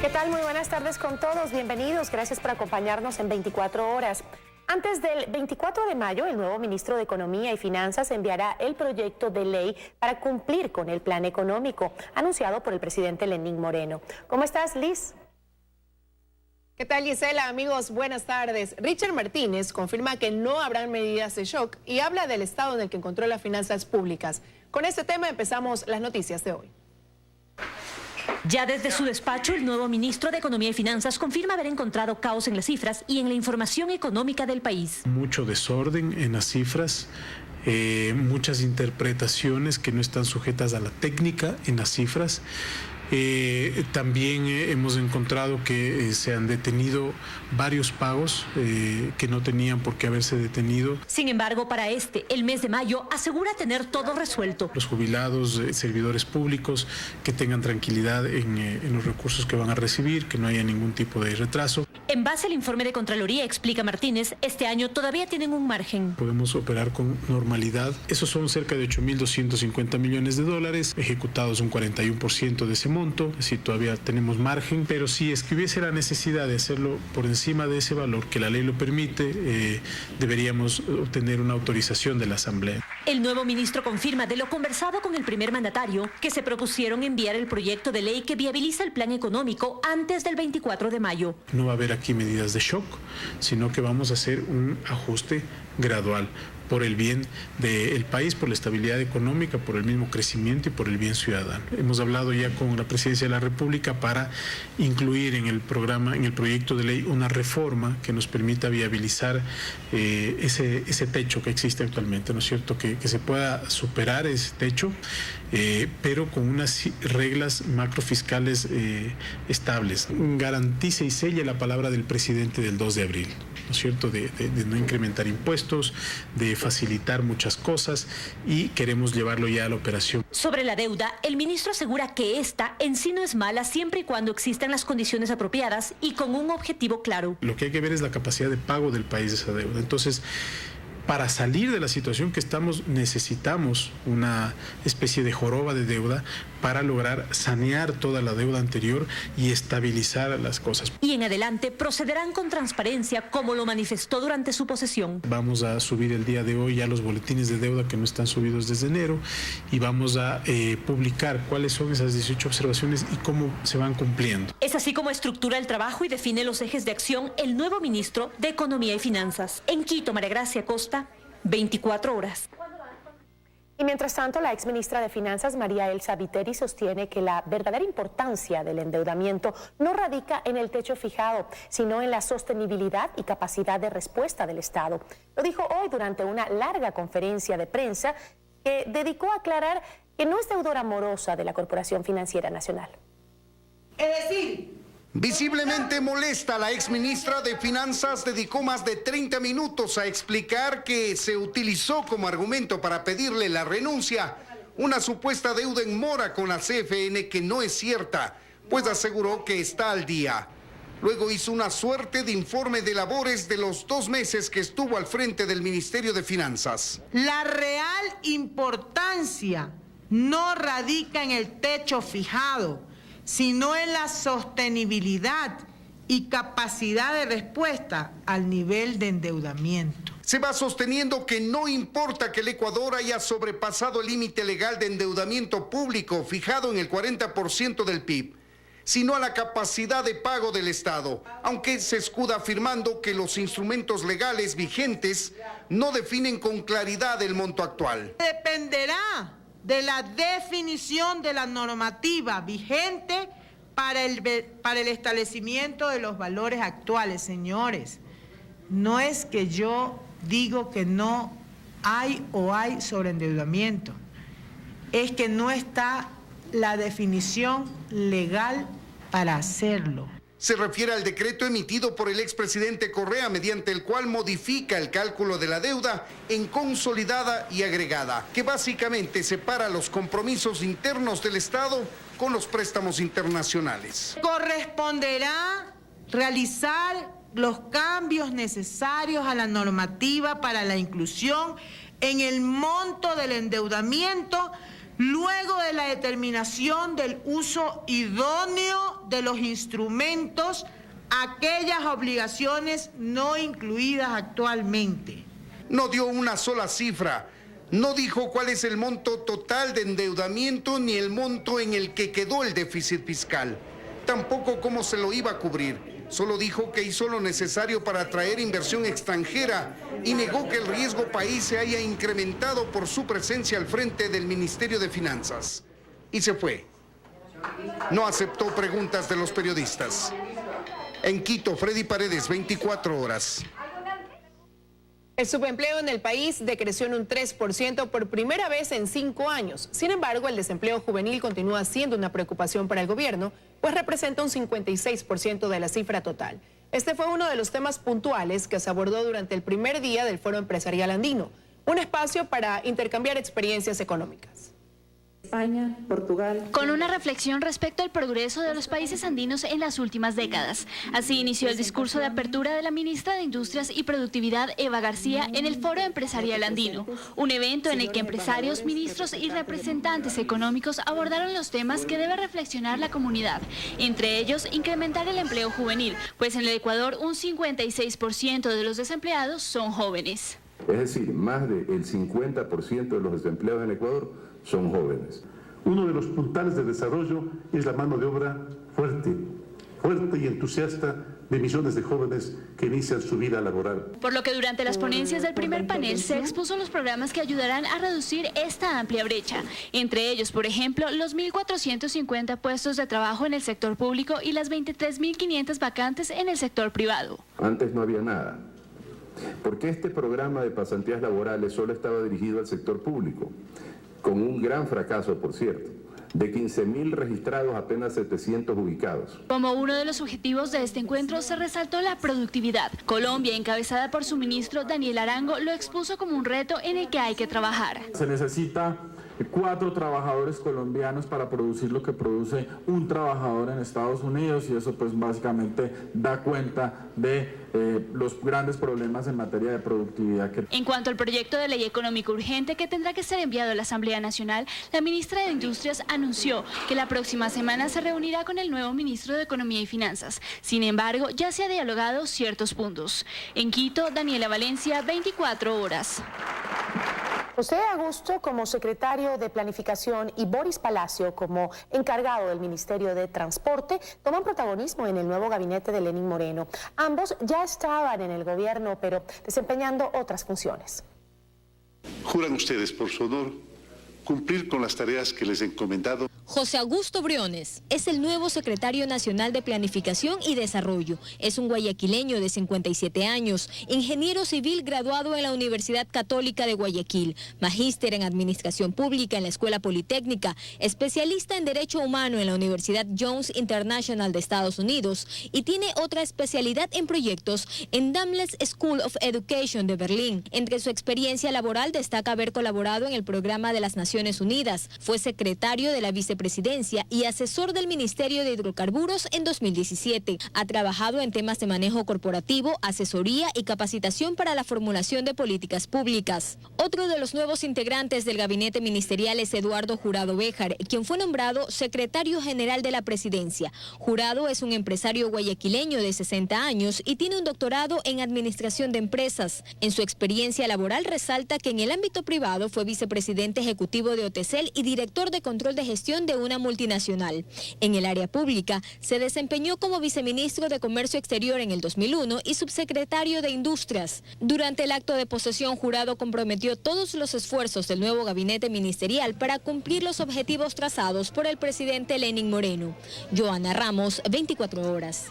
¿Qué tal? Muy buenas tardes con todos. Bienvenidos. Gracias por acompañarnos en 24 horas. Antes del 24 de mayo, el nuevo ministro de Economía y Finanzas enviará el proyecto de ley para cumplir con el plan económico anunciado por el presidente Lenín Moreno. ¿Cómo estás, Liz? ¿Qué tal, Gisela? Amigos, buenas tardes. Richard Martínez confirma que no habrán medidas de shock y habla del estado en el que encontró las finanzas públicas. Con este tema empezamos las noticias de hoy. Ya desde su despacho, el nuevo ministro de Economía y Finanzas confirma haber encontrado caos en las cifras y en la información económica del país. Mucho desorden en las cifras, muchas interpretaciones que no están sujetas a la técnica en las cifras. También hemos encontrado que se han detenido varios pagos que no tenían por qué haberse detenido. Sin embargo, para el mes de mayo, asegura tener todo resuelto. Los jubilados, servidores públicos, que tengan tranquilidad en los recursos que van a recibir, que no haya ningún tipo de retraso. En base al informe de Contraloría, explica Martínez, este año todavía tienen un margen. Podemos operar con normalidad. Esos son cerca de 8.250 millones de dólares, ejecutados un 41% de ese monto. Sí, todavía tenemos margen, pero si es que hubiese la necesidad de hacerlo por encima de ese valor, que la ley lo permite, deberíamos obtener una autorización de la Asamblea. El nuevo ministro confirma de lo conversado con el primer mandatario que se propusieron enviar el proyecto de ley que viabiliza el plan económico antes del 24 de mayo. No va a haber aquí medidas de shock, sino que vamos a hacer un ajuste gradual por el bien del país, por la estabilidad económica, por el mismo crecimiento y por el bien ciudadano. Hemos hablado ya con la Presidencia de la República para incluir en el programa, en el proyecto de ley, una reforma que nos permita viabilizar ese techo que existe actualmente, ¿no es cierto? Que se pueda superar ese techo, pero con unas reglas macrofiscales estables. Garantice y selle la palabra del presidente del 2 de abril, ¿no es cierto? De no incrementar impuestos, de facilitar muchas cosas, y queremos llevarlo ya a la operación. Sobre la deuda, el ministro asegura que esta en sí no es mala siempre y cuando existan las condiciones apropiadas y con un objetivo claro. Lo que hay que ver es la capacidad de pago del país de esa deuda. Entonces, para salir de la situación que estamos, necesitamos una especie de joroba de deuda para lograr sanear toda la deuda anterior y estabilizar las cosas. Y en adelante procederán con transparencia, como lo manifestó durante su posesión. Vamos a subir el día de hoy ya los boletines de deuda que no están subidos desde enero, y vamos a publicar cuáles son esas 18 observaciones y cómo se van cumpliendo. Es así como estructura el trabajo y define los ejes de acción el nuevo ministro de Economía y Finanzas. En Quito, María Gracia Costa, 24 horas. Y mientras tanto, la exministra de Finanzas, María Elsa Viteri, sostiene que la verdadera importancia del endeudamiento no radica en el techo fijado, sino en la sostenibilidad y capacidad de respuesta del Estado. Lo dijo hoy durante una larga conferencia de prensa que dedicó a aclarar que no es deudora morosa de la Corporación Financiera Nacional. Es decir, visiblemente molesta, la exministra de Finanzas dedicó más de 30 minutos a explicar que se utilizó como argumento para pedirle la renuncia una supuesta deuda en mora con la CFN que no es cierta, pues aseguró que está al día. Luego hizo una suerte de informe de labores de los 2 meses que estuvo al frente del Ministerio de Finanzas. La real importancia no radica en el techo fijado, sino en la sostenibilidad y capacidad de respuesta al nivel de endeudamiento. Se va sosteniendo que no importa que el Ecuador haya sobrepasado el límite legal de endeudamiento público fijado en el 40% del PIB, sino a la capacidad de pago del Estado, aunque se escuda afirmando que los instrumentos legales vigentes no definen con claridad el monto actual. Dependerá de la definición de la normativa vigente para el establecimiento de los valores actuales, señores. No es que yo digo que no hay o hay sobreendeudamiento, es que no está la definición legal para hacerlo. Se refiere al decreto emitido por el expresidente Correa, mediante el cual modifica el cálculo de la deuda en consolidada y agregada, que básicamente separa los compromisos internos del Estado con los préstamos internacionales. Corresponderá realizar los cambios necesarios a la normativa para la inclusión en el monto del endeudamiento luego de la determinación del uso idóneo de los instrumentos, aquellas obligaciones no incluidas actualmente. No dio una sola cifra, no dijo cuál es el monto total de endeudamiento ni el monto en el que quedó el déficit fiscal, tampoco cómo se lo iba a cubrir. Solo dijo que hizo lo necesario para atraer inversión extranjera y negó que el riesgo país se haya incrementado por su presencia al frente del Ministerio de Finanzas. Y se fue. No aceptó preguntas de los periodistas. En Quito, Freddy Paredes, 24 horas. El subempleo en el país decreció en un 3% por primera vez en 5 años. Sin embargo, el desempleo juvenil continúa siendo una preocupación para el gobierno, pues representa un 56% de la cifra total. Este fue uno de los temas puntuales que se abordó durante el primer día del Foro Empresarial Andino, un espacio para intercambiar experiencias económicas. España, Portugal. Con una reflexión respecto al progreso de los países andinos en las últimas décadas. Así inició el discurso de apertura de la ministra de Industrias y Productividad, Eva García, en el Foro Empresarial Andino, un evento en el que empresarios, ministros y representantes económicos abordaron los temas que debe reflexionar la comunidad, entre ellos incrementar el empleo juvenil, pues en el Ecuador un 56% de los desempleados son jóvenes. Es decir, más del 50% de los desempleados en Ecuador son jóvenes. Uno de los puntales de desarrollo es la mano de obra fuerte y entusiasta de millones de jóvenes que inician su vida laboral. Por lo que durante las ponencias del primer panel se expuso los programas que ayudarán a reducir esta amplia brecha. Entre ellos, por ejemplo, los 1.450 puestos de trabajo en el sector público y las 23.500 vacantes en el sector privado. Antes no había nada. Porque este programa de pasantías laborales solo estaba dirigido al sector público, con un gran fracaso, por cierto. De 15.000 registrados, apenas 700 ubicados. Como uno de los objetivos de este encuentro se resaltó la productividad. Colombia, encabezada por su ministro Daniel Arango, lo expuso como un reto en el que hay que trabajar. Se necesita 4 trabajadores colombianos para producir lo que produce un trabajador en Estados Unidos, y eso pues básicamente da cuenta de los grandes problemas en materia de productividad. En cuanto al proyecto de ley económico urgente que tendrá que ser enviado a la Asamblea Nacional, la ministra de Industrias anunció que la próxima semana se reunirá con el nuevo ministro de Economía y Finanzas. Sin embargo, ya se ha dialogado ciertos puntos. En Quito, Daniela Valencia, 24 horas. José Augusto como secretario de Planificación y Boris Palacio como encargado del Ministerio de Transporte toman protagonismo en el nuevo gabinete de Lenín Moreno. Ambos ya estaban en el gobierno, pero desempeñando otras funciones. ¿Juran ustedes por su honor cumplir con las tareas que les he encomendado? José Augusto Briones es el nuevo secretario nacional de Planificación y Desarrollo. Es un guayaquileño de 57 años, ingeniero civil graduado en la Universidad Católica de Guayaquil, magíster en Administración Pública en la Escuela Politécnica, especialista en Derecho Humano en la Universidad Jones International de Estados Unidos y tiene otra especialidad en proyectos en Damles School of Education de Berlín. Entre su experiencia laboral destaca haber colaborado en el programa de las Naciones Unidas. Fue secretario de la vicepresidencia y asesor del Ministerio de Hidrocarburos en 2017. Ha trabajado en temas de manejo corporativo, asesoría y capacitación para la formulación de políticas públicas. Otro de los nuevos integrantes del gabinete ministerial es Eduardo Jurado Béjar, quien fue nombrado secretario general de la presidencia. Jurado es un empresario guayaquileño de 60 años y tiene un doctorado en administración de empresas. En su experiencia laboral resalta que en el ámbito privado fue vicepresidente ejecutivo de Otesel y director de control de gestión de una multinacional. En el área pública se desempeñó como viceministro de Comercio Exterior en el 2001 y subsecretario de Industrias. Durante el acto de posesión, Jurado comprometió todos los esfuerzos del nuevo gabinete ministerial para cumplir los objetivos trazados por el presidente Lenín Moreno. Joana Ramos, 24 horas.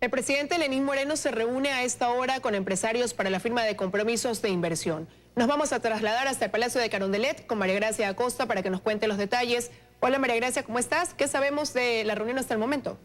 El presidente Lenín Moreno se reúne a esta hora con empresarios para la firma de compromisos de inversión. Nos vamos a trasladar hasta el Palacio de Carondelet con María Gracia Acosta para que nos cuente los detalles. Hola María Gracia, ¿cómo estás? ¿Qué sabemos de la reunión hasta el momento?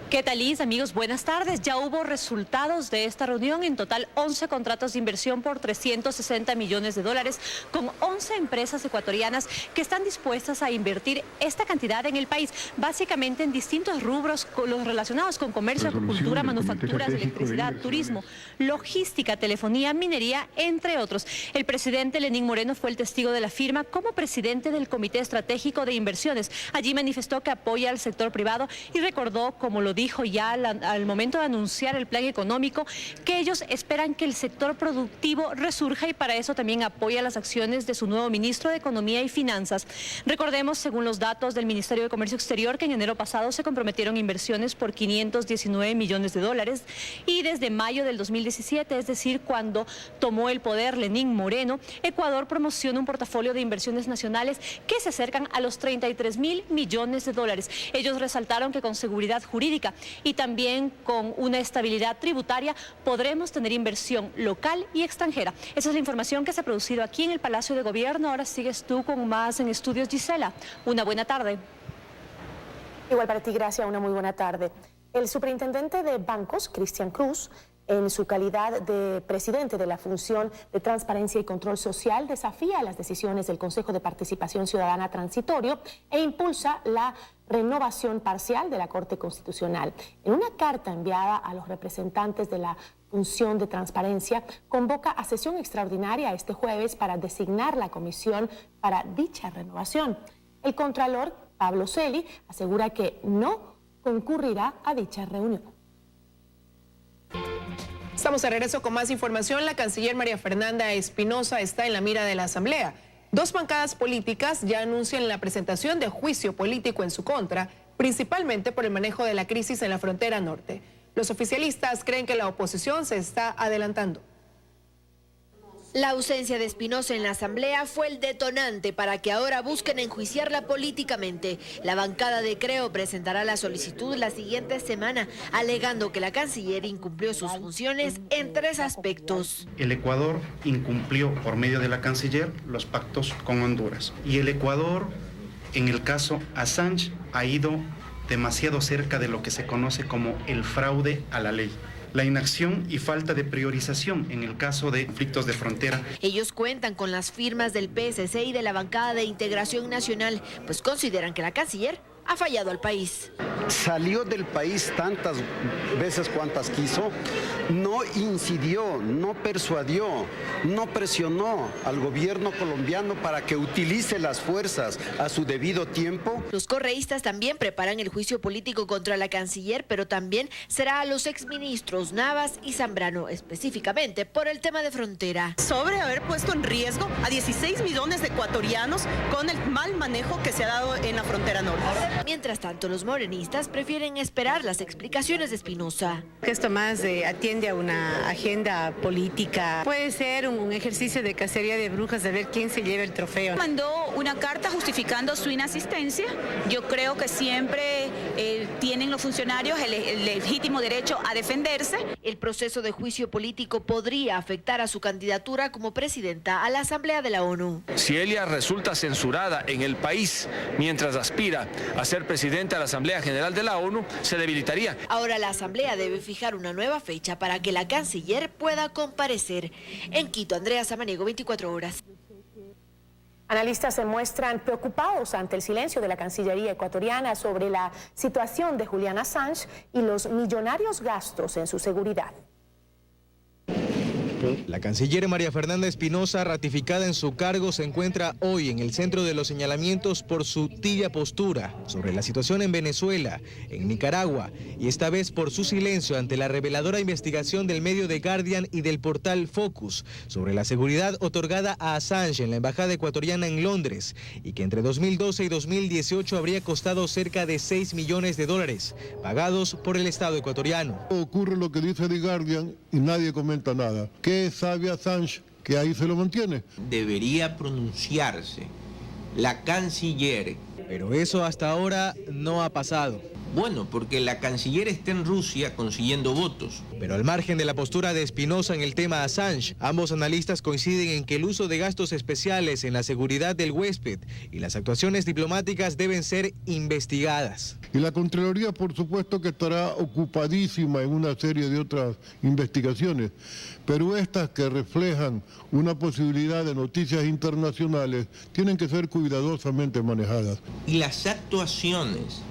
¿Qué tal, Liz? Amigos, buenas tardes. Ya hubo resultados de esta reunión. En total, 11 contratos de inversión por 360 millones de dólares con 11 empresas ecuatorianas que están dispuestas a invertir esta cantidad en el país, básicamente en distintos rubros, los relacionados con comercio, agricultura, manufacturas, electricidad, turismo, logística, telefonía, minería, entre otros. El presidente Lenín Moreno fue el testigo de la firma como presidente del Comité Estratégico de Inversiones. Allí manifestó que apoya al sector privado y recordó, como lo dijo ya al momento de anunciar el plan económico, que ellos esperan que el sector productivo resurja y para eso también apoya las acciones de su nuevo ministro de Economía y Finanzas. Recordemos, según los datos del Ministerio de Comercio Exterior, que en enero pasado se comprometieron inversiones por 519 millones de dólares y desde mayo del 2017, es decir, cuando tomó el poder Lenín Moreno, Ecuador promociona un portafolio de inversiones nacionales que se acercan a los 33.000 millones de dólares. Ellos resaltaron que con seguridad jurídica y también con una estabilidad tributaria podremos tener inversión local y extranjera. Esa es la información que se ha producido aquí en el Palacio de Gobierno. Ahora sigues tú con más en Estudios, Gisela. Una buena tarde. Igual para ti, gracias. Una muy buena tarde. El superintendente de bancos, Cristian Cruz, en su calidad de presidente de la Función de Transparencia y Control Social, desafía las decisiones del Consejo de Participación Ciudadana Transitorio e impulsa la renovación parcial de la Corte Constitucional. En una carta enviada a los representantes de la Función de Transparencia, convoca a sesión extraordinaria este jueves para designar la comisión para dicha renovación. El contralor, Pablo Celi, asegura que no concurrirá a dicha reunión. Estamos de regreso con más información. La canciller María Fernanda Espinosa está en la mira de la Asamblea. Dos bancadas políticas ya anuncian la presentación de juicio político en su contra, principalmente por el manejo de la crisis en la frontera norte. Los oficialistas creen que la oposición se está adelantando. La ausencia de Espinosa en la Asamblea fue el detonante para que ahora busquen enjuiciarla políticamente. La bancada de Creo presentará la solicitud la siguiente semana, alegando que la canciller incumplió sus funciones en 3 aspectos. El Ecuador incumplió por medio de la canciller los pactos con Honduras. Y el Ecuador, en el caso Assange, ha ido demasiado cerca de lo que se conoce como el fraude a la ley. La inacción y falta de priorización en el caso de conflictos de frontera. Ellos cuentan con las firmas del PSC y de la bancada de Integración Nacional, pues consideran que la canciller ha fallado al país. Salió del país tantas veces cuantas quiso, no incidió, no persuadió, no presionó al gobierno colombiano para que utilice las fuerzas a su debido tiempo. Los correístas también preparan el juicio político contra la canciller, pero también será a los exministros Navas y Zambrano, específicamente por el tema de frontera. Sobre haber puesto en riesgo a 16 millones de ecuatorianos con el mal manejo que se ha dado en la frontera norte. Mientras tanto, los morenistas prefieren esperar las explicaciones de Espinosa. Esto más atiende a una agenda política. Puede ser un ejercicio de cacería de brujas, de ver quién se lleva el trofeo. Mandó una carta justificando su inasistencia. Yo creo que siempre tienen los funcionarios el legítimo derecho a defenderse. El proceso de juicio político podría afectar a su candidatura como presidenta a la Asamblea de la ONU. Si ella resulta censurada en el país mientras aspira a ser presidenta de la Asamblea General de la ONU, se debilitaría. Ahora la Asamblea debe fijar una nueva fecha para que la canciller pueda comparecer. En Quito, Andrea Samaniego, 24 horas. Analistas se muestran preocupados ante el silencio de la Cancillería ecuatoriana sobre la situación de Julian Assange y los millonarios gastos en su seguridad. La canciller María Fernanda Espinosa, ratificada en su cargo, se encuentra hoy en el centro de los señalamientos por su tibia postura sobre la situación en Venezuela, en Nicaragua, y esta vez por su silencio ante la reveladora investigación del medio The Guardian y del portal Focus sobre la seguridad otorgada a Assange en la embajada ecuatoriana en Londres y que entre 2012 y 2018 habría costado cerca de 6 millones de dólares, pagados por el Estado ecuatoriano. Ocurre lo que dice The Guardian y nadie comenta nada. ¿Qué sabe Assange que ahí se lo mantiene? Debería pronunciarse la canciller. Pero eso hasta ahora no ha pasado. Bueno, porque la canciller está en Rusia consiguiendo votos. Pero al margen de la postura de Espinosa en el tema Assange, ambos analistas coinciden en que el uso de gastos especiales en la seguridad del huésped y las actuaciones diplomáticas deben ser investigadas. Y la Contraloría, por supuesto, que estará ocupadísima en una serie de otras investigaciones, pero estas que reflejan una posibilidad de noticias internacionales tienen que ser cuidadosamente manejadas. Y las actuaciones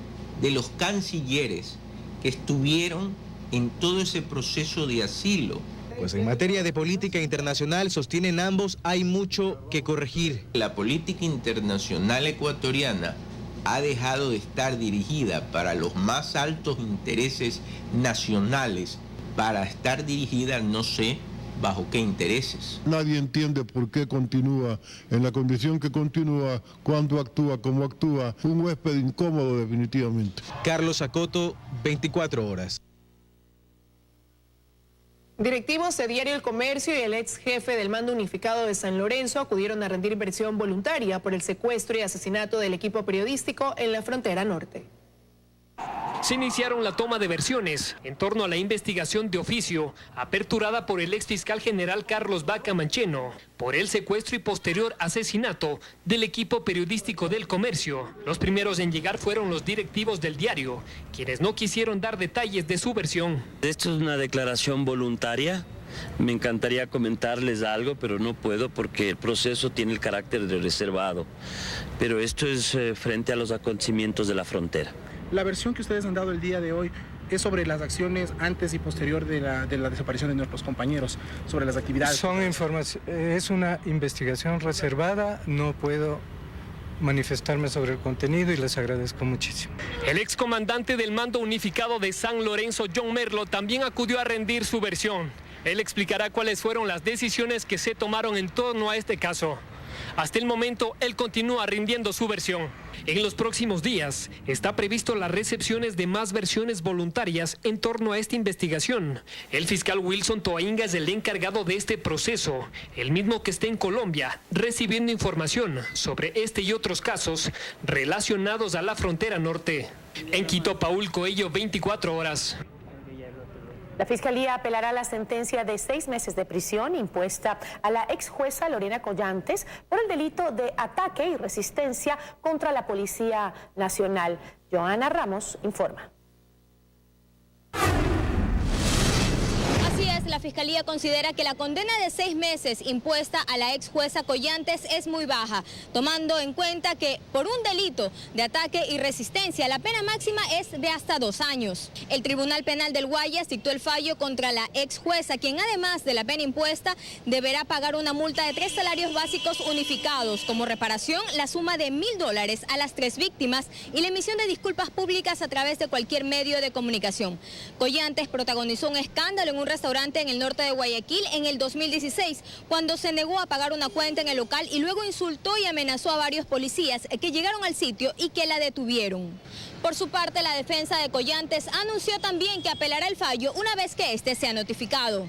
de los cancilleres que estuvieron en todo ese proceso de asilo. Pues en materia de política internacional, sostienen ambos, hay mucho que corregir. La política internacional ecuatoriana ha dejado de estar dirigida para los más altos intereses nacionales, para estar dirigida no sé bajo qué intereses. Nadie entiende por qué continúa en la condición que continúa, cuándo actúa, cómo actúa. Un huésped incómodo definitivamente. Carlos Acoto, 24 horas. Directivos de Diario El Comercio y el ex jefe del mando unificado de San Lorenzo acudieron a rendir versión voluntaria por el secuestro y asesinato del equipo periodístico en la frontera norte. Se iniciaron la toma de versiones en torno a la investigación de oficio aperturada por el ex fiscal general Carlos Vaca Mancheno por el secuestro y posterior asesinato del equipo periodístico del Comercio. Los primeros en llegar fueron los directivos del diario, quienes no quisieron dar detalles de su versión. Esto es una declaración voluntaria. Me encantaría comentarles algo, pero no puedo porque el proceso tiene el carácter de reservado. Pero esto es frente a los acontecimientos de la frontera. La versión que ustedes han dado el día de hoy es sobre las acciones antes y posterior de la desaparición de nuestros compañeros, sobre las actividades. Es una investigación reservada, no puedo manifestarme sobre el contenido y les agradezco muchísimo. El excomandante del mando unificado de San Lorenzo, John Merlo, también acudió a rendir su versión. Él explicará cuáles fueron las decisiones que se tomaron en torno a este caso. Hasta el momento, él continúa rindiendo su versión. En los próximos días, está previsto las recepciones de más versiones voluntarias en torno a esta investigación. El fiscal Wilson Toainga es el encargado de este proceso, el mismo que está en Colombia, recibiendo información sobre este y otros casos relacionados a la frontera norte. En Quito, Paul Coello, 24 horas. La Fiscalía apelará a la sentencia de 6 meses de prisión impuesta a la ex jueza Lorena Collantes por el delito de ataque y resistencia contra la Policía Nacional. Joana Ramos informa. Así es, la Fiscalía considera que la condena de 6 meses impuesta a la ex jueza Collantes es muy baja, tomando en cuenta que por un delito de ataque y resistencia la pena máxima es de hasta 2 años. El Tribunal Penal del Guayas dictó el fallo contra la ex jueza, quien además de la pena impuesta deberá pagar una multa de 3 salarios básicos unificados, como reparación la suma de $1.000 a las 3 víctimas y la emisión de disculpas públicas a través de cualquier medio de comunicación. Collantes protagonizó un escándalo en un restaurante en el norte de Guayaquil en el 2016, cuando se negó a pagar una cuenta en el local y luego insultó y amenazó a varios policías que llegaron al sitio y que la detuvieron. Por su parte, la defensa de Collantes anunció también que apelará el fallo una vez que este sea notificado.